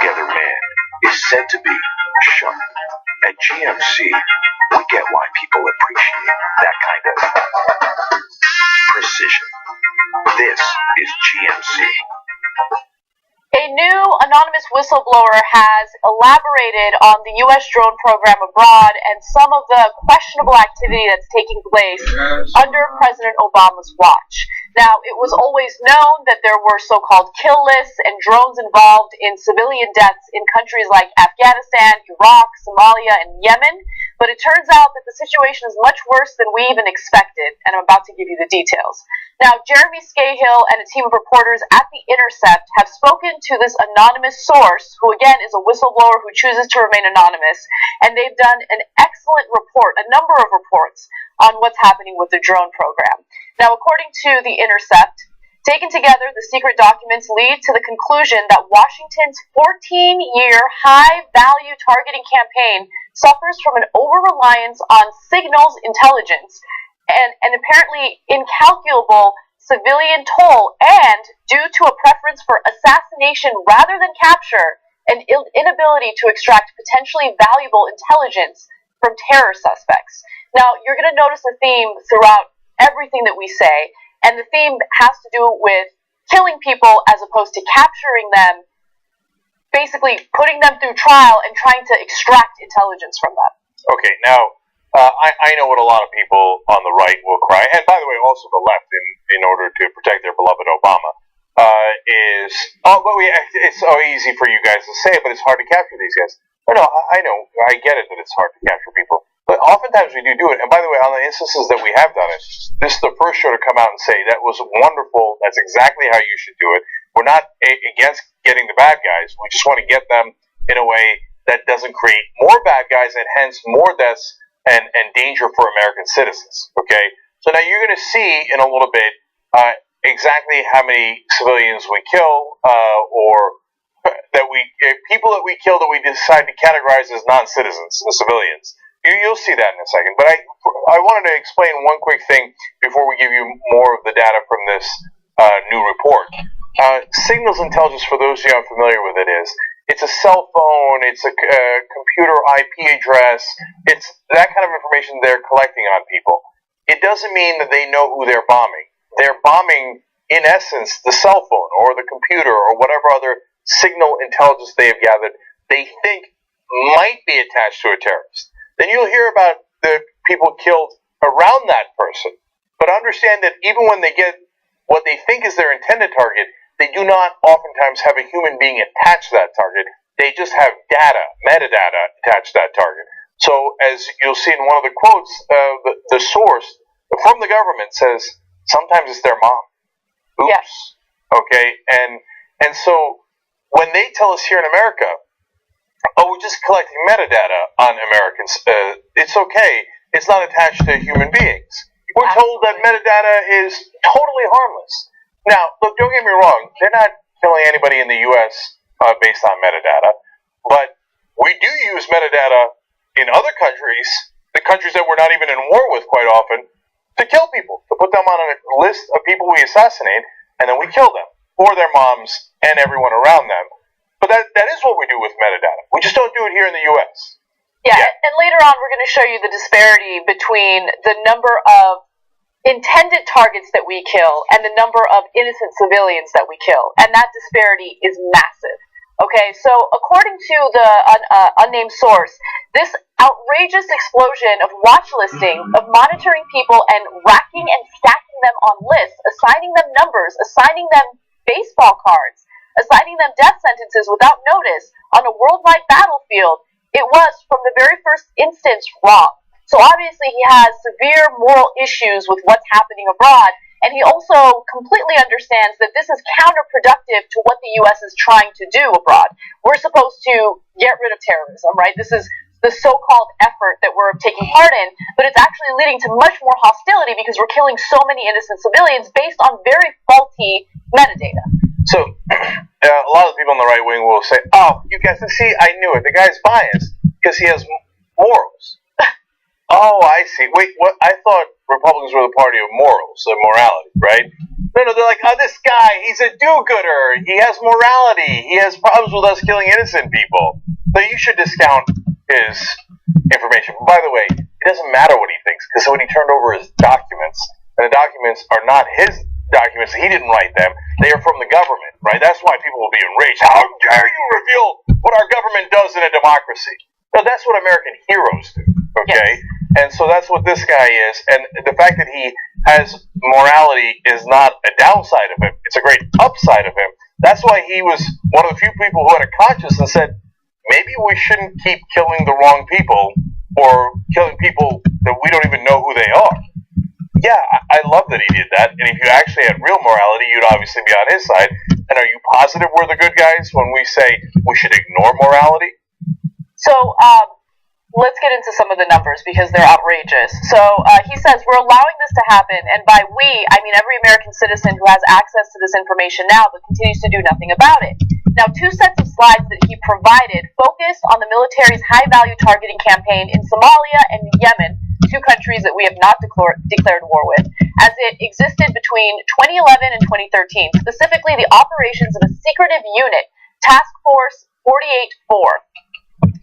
together man is said to be sharp. At GMC, we get why people appreciate that kind of precision. This is GMC. A new anonymous whistleblower has elaborated on the U.S. drone program abroad and some of the questionable activity that's taking place under President Obama's watch. Now, it was always known that there were so-called kill lists and drones involved in civilian deaths in countries like Afghanistan, Iraq, Somalia, and Yemen, but it turns out that the situation is much worse than we even expected, and I'm about to give you the details. Now, Jeremy Scahill and a team of reporters at The Intercept have spoken to this anonymous source, who again is a whistleblower who chooses to remain anonymous, and they've done an excellent report, a number of reports, on what's happening with the drone program. Now, according to The Intercept, taken together, the secret documents lead to the conclusion that Washington's 14-year high-value targeting campaign suffers from an over-reliance on signals intelligence and apparently incalculable civilian toll, and due to a preference for assassination rather than capture, an inability to extract potentially valuable intelligence from terror suspects. Now, you're going to notice a theme throughout everything that we say, and the theme has to do with killing people as opposed to capturing them, basically putting them through trial and trying to extract intelligence from them. Okay, now, I know what a lot of people on the right will cry, and by the way, also the left, in order to protect their beloved Obama, it's so easy for you guys to say, but it's hard to capture these guys. No, I know, I get it that it's hard to capture people, but oftentimes we do it, and by the way, on the instances that we have done it, this is the first show to come out and say, that was wonderful, that's exactly how you should do it. We're not against getting the bad guys, we just want to get them in a way that doesn't create more bad guys, and hence more deaths, and danger for American citizens, okay? So now you're going to see in a little bit exactly how many civilians we kill, or people that we kill that we decide to categorize as non-citizens, the civilians. You'll see that in a second. But I wanted to explain one quick thing before we give you more of the data from this new report. Signals intelligence, for those who aren't familiar with it, it's a cell phone, it's a computer IP address, it's that kind of information they're collecting on people. It doesn't mean that they know who they're bombing. They're bombing, in essence, the cell phone or the computer or whatever other signal intelligence they have gathered they think might be attached to a terrorist. Then you'll hear about the people killed around that person. But understand that even when they get what they think is their intended target, they do not oftentimes have a human being attached to that target. They just have data, metadata attached to that target. So as you'll see in one of the quotes, the source from the government says, sometimes it's their mom. Oops. Yes. Okay, and so when they tell us here in America, oh, we're just collecting metadata on Americans, it's okay, it's not attached to human beings. We're told that metadata is totally harmless. Now, look, don't get me wrong, they're not killing anybody in the U.S. Based on metadata, but we do use metadata in other countries, the countries that we're not even in war with quite often, to kill people, to put them on a list of people we assassinate, and then we kill them, or their moms, and everyone around them. But that is what we do with metadata. We just don't do it here in the U.S. Yeah, and later on we're going to show you the disparity between the number of intended targets that we kill and the number of innocent civilians that we kill. And that disparity is massive. Okay, so according to the unnamed source, this outrageous explosion of watch listing, of monitoring people and racking and stacking them on lists, assigning them numbers, assigning them baseball cards, assigning them death sentences without notice on a worldwide battlefield, it was, from the very first instance, wrong. So obviously he has severe moral issues with what's happening abroad, and he also completely understands that this is counterproductive to what the U.S. is trying to do abroad. We're supposed to get rid of terrorism, right? This is the so-called effort that we're taking part in, but it's actually leading to much more hostility because we're killing so many innocent civilians based on very faulty metadata. So, a lot of people on the right wing will say, oh, you guys, see, I knew it. The guy's biased because he has morals. Oh, I see. Wait, what? I thought Republicans were the party of morals and morality, right? No, they're like, oh, this guy, he's a do-gooder. He has morality. He has problems with us killing innocent people. So you should discount his information. By the way, it doesn't matter what he thinks, because when he turned over his documents, and the documents are not his documents, he didn't write them, they are from the government, right? That's why people will be enraged. How dare you reveal what our government does in a democracy? No, that's what American heroes do, okay? Yes. And so that's what this guy is, and the fact that he has morality is not a downside of him, it's a great upside of him. That's why he was one of the few people who had a conscience and said, maybe we shouldn't keep killing the wrong people, or killing people that we don't even know who they are. Yeah, I love that he did that, and if you actually had real morality, you'd obviously be on his side. And are you positive we're the good guys when we say we should ignore morality? So, let's get into some of the numbers because they're outrageous. So he says, we're allowing this to happen, and by we, I mean every American citizen who has access to this information now but continues to do nothing about it. Now, 2 sets of slides that he provided focused on the military's high-value targeting campaign in Somalia and Yemen, 2 countries that we have not declared war with, as it existed between 2011 and 2013, specifically the operations of a secretive unit, Task Force 48-4.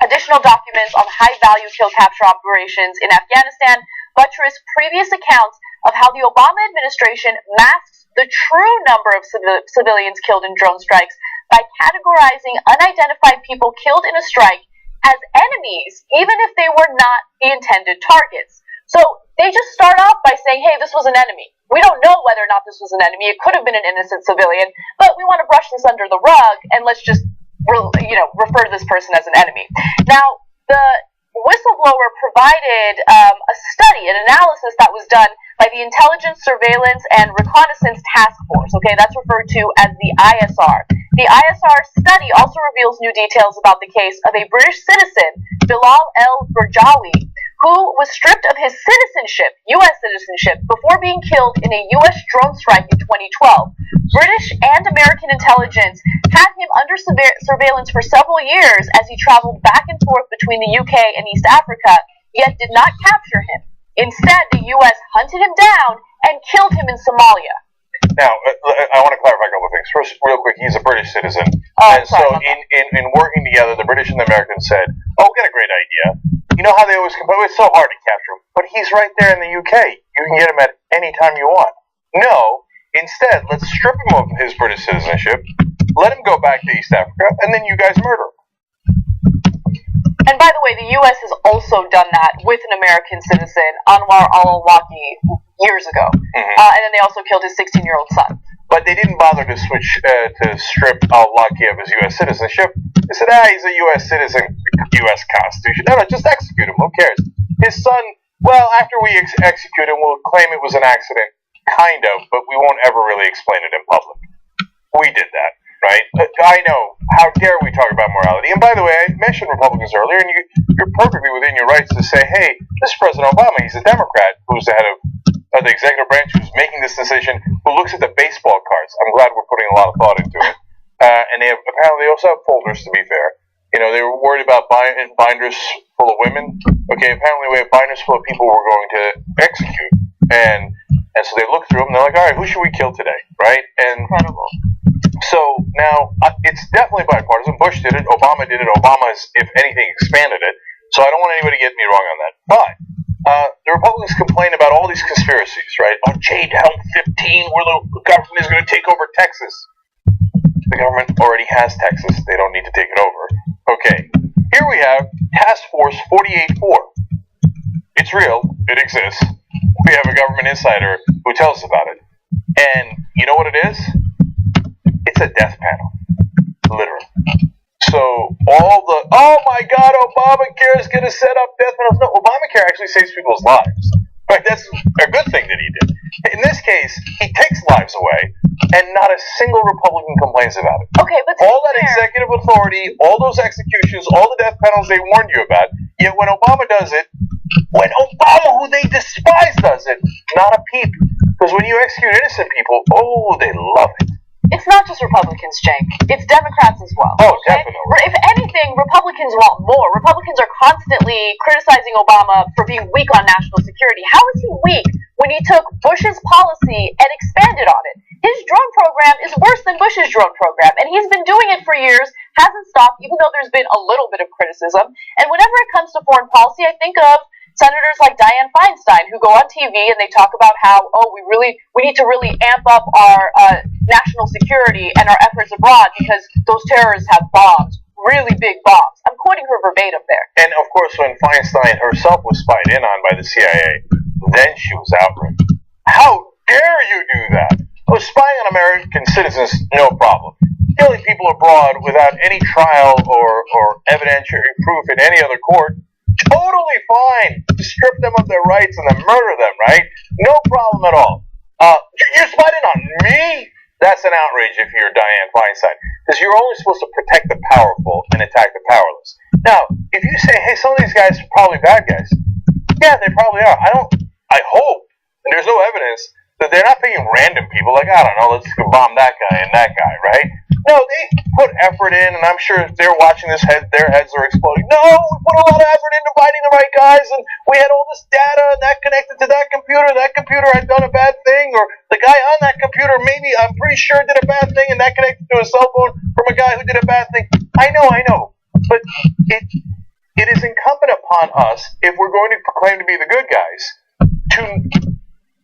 Additional documents on high-value kill-capture operations in Afghanistan buttress previous accounts of how the Obama administration masks the true number of civilians killed in drone strikes by categorizing unidentified people killed in a strike as enemies, even if they were not the intended targets. So they just start off by saying, hey, this was an enemy. We don't know whether or not this was an enemy. It could have been an innocent civilian, but we want to brush this under the rug, and let's just refer to this person as an enemy. Now, the whistleblower provided a study, an analysis that was done by the Intelligence, Surveillance, and Reconnaissance Task Force. Okay, that's referred to as the ISR. The ISR study also reveals new details about the case of a British citizen, Bilal El-Burjawi, who was stripped of his citizenship, U.S. citizenship, before being killed in a U.S. drone strike in 2012. British and American intelligence had him under surveillance for several years as he traveled back and forth between the UK and East Africa, yet did not capture him. Instead, the U.S. hunted him down and killed him in Somalia. Now, I want to clarify a couple of things. First, real quick, he's a British citizen. And so in working together, the British and the Americans said, oh, we got a great idea. You know how they always complain, it's so hard to capture him. But he's right there in the UK. You can get him at any time you want. No, instead, let's strip him of his British citizenship, let him go back to East Africa, and then you guys murder him. And by the way, the U.S. has also done that with an American citizen, Anwar al-Awlaki, years ago. Mm-hmm. And then they also killed his 16-year-old son. But they didn't bother to to strip al-Awlaki of his U.S. citizenship. They said, he's a U.S. citizen, U.S. Constitution. No, just execute him. Who cares? His son, well, after we execute him, we'll claim it was an accident. Kind of, but we won't ever really explain it in public. We did that, right? I know. How dare we talk about morality? And by the way, I mentioned Republicans earlier, and you're perfectly within your rights to say, hey, this is President Obama. He's a Democrat who's the head of the executive branch who's making this decision, who looks at the baseball cards. I'm glad we're putting a lot of thought into it. And apparently they also have folders, to be fair. You know, they were worried about binders full of women. Okay, apparently we have binders full of people we're going to execute. And so they look through them, and they're like, all right, who should we kill today, right? And incredible. So now, it's definitely bipartisan. Bush did it. Obama did it. Obama has, if anything, expanded it. So I don't want anybody to get me wrong on that. But the Republicans complain about all these conspiracies, right? On Jade Helm 15, where the government is going to take over Texas. The government already has Texas. They don't need to take it over. Okay, here we have Task Force 48-4. It's real. It exists. We have a government insider who tells us about it. And you know what it is? It's a death panel. Literally. So all the, oh my God, Obamacare is going to set up death panels. No, Obamacare actually saves people's lives. Right? That's a good thing that he did. In this case, he takes lives away, and not a single Republican complains about it. Okay, but all that executive authority, all those executions, all the death panels they warned you about, yet when Obama does it, when Obama, who they despise, does it, not a peep. Because when you execute innocent people, oh, they love it. It's not just Republicans, Cenk. It's Democrats as well. Oh, okay? definitely. If anything, Republicans want more. Republicans are constantly criticizing Obama for being weak on national security. How is he weak when he took Bush's policy and expanded on it. His drone program is worse than Bush's drone program, and he's been doing it for years, hasn't stopped, even though there's been a little bit of criticism. And whenever it comes to foreign policy, I think of senators like Dianne Feinstein, who go on TV and they talk about how, we need to really amp up our national security and our efforts abroad because those terrorists have bombs, really big bombs. I'm quoting her verbatim there. And of course, when Feinstein herself was spied in on by the CIA, then she was outraged. How dare you do that? Oh, spying on American citizens, no problem. Killing people abroad without any trial or evidentiary proof in any other court, totally fine. To strip them of their rights and then murder them, right? No problem at all. You're spied in on me? That's an outrage if you're Dianne Feinstein. Because you're only supposed to protect the powerful and attack the powerless. Now, if you say, hey, some of these guys are probably bad guys. Yeah, they probably are. I hope, and there's no evidence, that they're not picking random people like, I don't know, let's go bomb that guy and that guy, right? No, they put effort in, and I'm sure if they're watching this, their heads are exploding. No, we put a lot of effort into finding the right guys, and we had all this data, and that connected to that computer had done a bad thing, or the guy on that computer maybe, I'm pretty sure, did a bad thing, and that connected to a cell phone from a guy who did a bad thing. I know, but it is incumbent upon us, if we're going to proclaim to be the good guys, to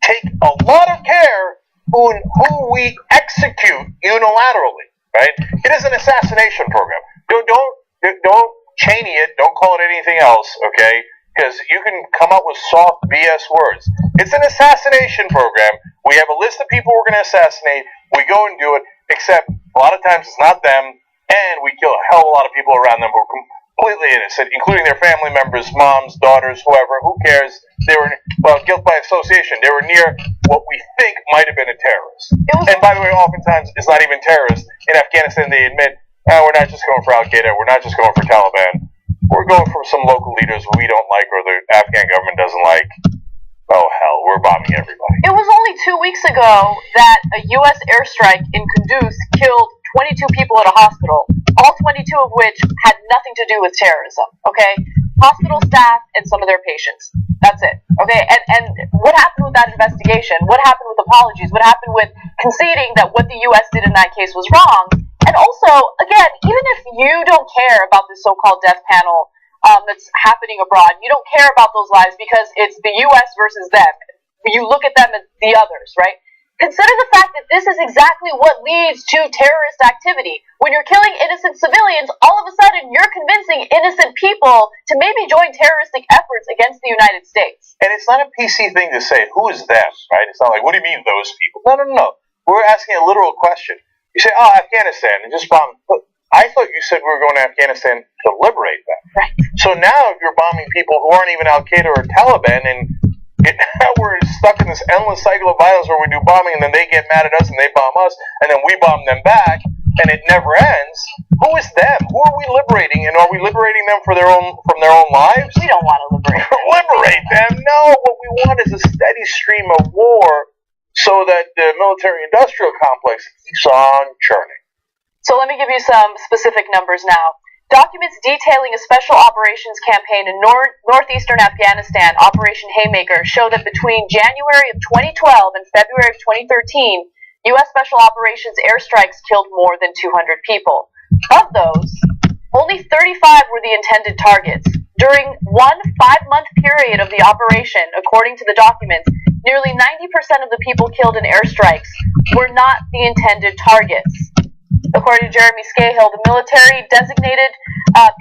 take a lot of care on who we execute unilaterally, right? It is an assassination program. Don't Cheney it. Don't call it anything else, okay? Because you can come up with soft BS words. It's an assassination program. We have a list of people we're going to assassinate. We go and do it, except a lot of times it's not them, and we kill a hell of a lot of people around them who are completely innocent, including their family members, moms, daughters, whoever. Who cares? They were, guilt by association. They were near what we think might have been a terrorist. And by the way, oftentimes it's not even terrorists. In Afghanistan, they admit, we're not just going for Al-Qaeda. We're not just going for Taliban. We're going for some local leaders we don't like or the Afghan government doesn't like. Oh, hell, we're bombing everybody. It was only 2 weeks ago that a U.S. airstrike in Kunduz killed 22 people at a hospital, all 22 of which had nothing to do with terrorism, okay? Hospital staff and some of their patients. That's it, okay? And what happened with that investigation? What happened with apologies? What happened with conceding that what the U.S. did in that case was wrong? And also, again, even if you don't care about this so-called death panel that's happening abroad, you don't care about those lives because it's the U.S. versus them. You look at them as the others, right? Consider the fact that this is exactly what leads to terrorist activity. When you're killing innocent civilians, all of a sudden you're convincing innocent people to maybe join terroristic efforts against the United States. And it's not a PC thing to say, who is them, right? It's not like, what do you mean those people? No. We're asking a literal question. You say, Afghanistan, and just bomb. But I thought you said we were going to Afghanistan to liberate them. Right. So now if you're bombing people who aren't even Al-Qaeda or Taliban, and now we're stuck in this endless cycle of violence where we do bombing and then they get mad at us and they bomb us and then we bomb them back and it never ends. Who is them? Who are we liberating? And are we liberating them from their own lives? We don't want to liberate them. Liberate them? No, what we want is a steady stream of war so that the military-industrial complex keeps on churning. So let me give you some specific numbers now. Documents detailing a special operations campaign in northeastern Afghanistan, Operation Haymaker, show that between January of 2012 and February of 2013, U.S. Special Operations airstrikes killed more than 200 people. Of those, only 35 were the intended targets. During one 5-month period of the operation, according to the documents, nearly 90% of the people killed in airstrikes were not the intended targets. According to Jeremy Scahill, the military designated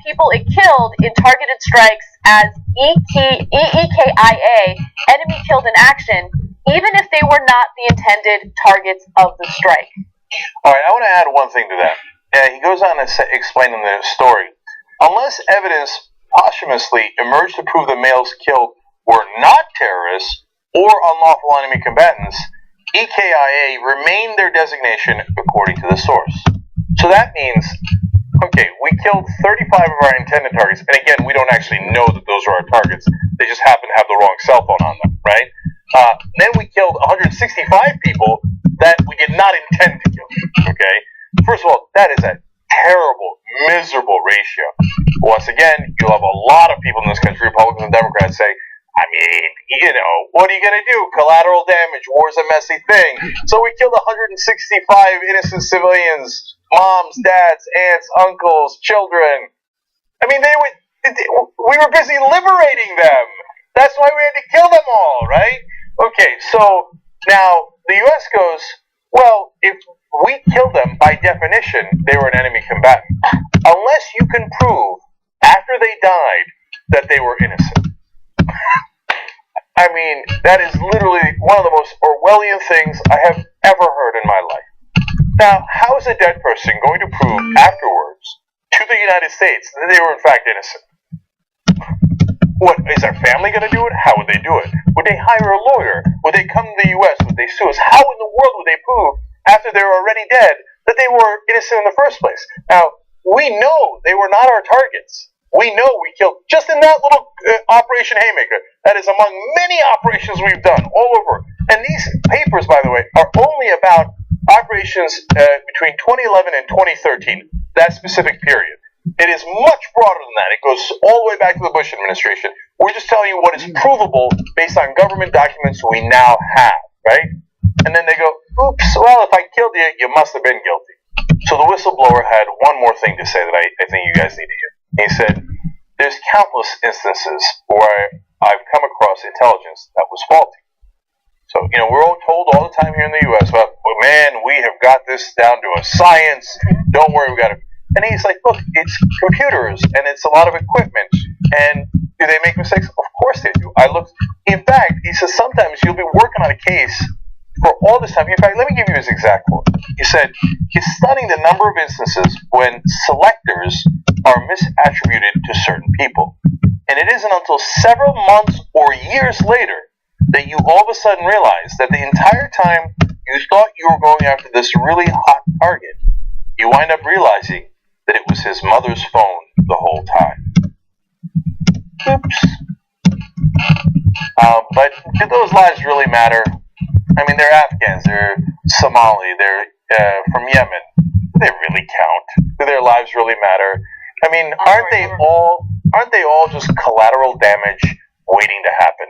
people it killed in targeted strikes as EKIA, enemy killed in action, even if they were not the intended targets of the strike. All right, I want to add one thing to that. He goes on to explain in the story, unless evidence posthumously emerged to prove the males killed were not terrorists or unlawful enemy combatants, EKIA remained their designation according to the source. So that means, okay, we killed 35 of our intended targets, and again, we don't actually know that those are our targets. They just happen to have the wrong cell phone on them, right? Then we killed 165 people that we did not intend to kill, okay? First of all, that is a terrible, miserable ratio. Once again, you'll have a lot of people in this country, Republicans and Democrats, say, I mean, you know, what are you going to do? Collateral damage. War's a messy thing. So we killed 165 innocent civilians, moms, dads, aunts, uncles, children. I mean, we were busy liberating them. That's why we had to kill them all, right? Okay, so now the U.S. goes, well, if we killed them, by definition, they were an enemy combatant. Unless you can prove, after they died, that they were innocent. I mean, that is literally one of the most Orwellian things I have ever heard in my life. Now, how is a dead person going to prove afterwards to the United States that they were in fact innocent? What, is their family going to do it? How would they do it? Would they hire a lawyer? Would they come to the U.S.? Would they sue us? How in the world would they prove, after they were already dead, that they were innocent in the first place? Now, we know they were not our targets. We know we killed, just in that little Operation Haymaker, that is among many operations we've done all over. And these papers, by the way, are only about operations between 2011 and 2013, that specific period. It is much broader than that. It goes all the way back to the Bush administration. We're just telling you what is provable based on government documents we now have, right? And then they go, oops, well, if I killed you, you must have been guilty. So the whistleblower had one more thing to say that I think you guys need to hear. He said, there's countless instances where I've come across intelligence that was faulty. So, you know, we're all told all the time here in the U.S., well, man, we have got this down to a science. Don't worry, we got it. And he's like, look, it's computers, and it's a lot of equipment, and do they make mistakes? Of course they do. In fact, he says sometimes you'll be working on a case for all this time. In fact, let me give you his exact quote. He said, he's studying the number of instances when selectors are misattributed to certain people. And it isn't until several months or years later that you all of a sudden realize that the entire time you thought you were going after this really hot target, you wind up realizing that it was his mother's phone the whole time. Oops. But do those lives really matter? I mean, they're Afghans, they're Somali, they're from Yemen. Do they really count? Do their lives really matter? I mean, aren't they all just collateral damage waiting to happen?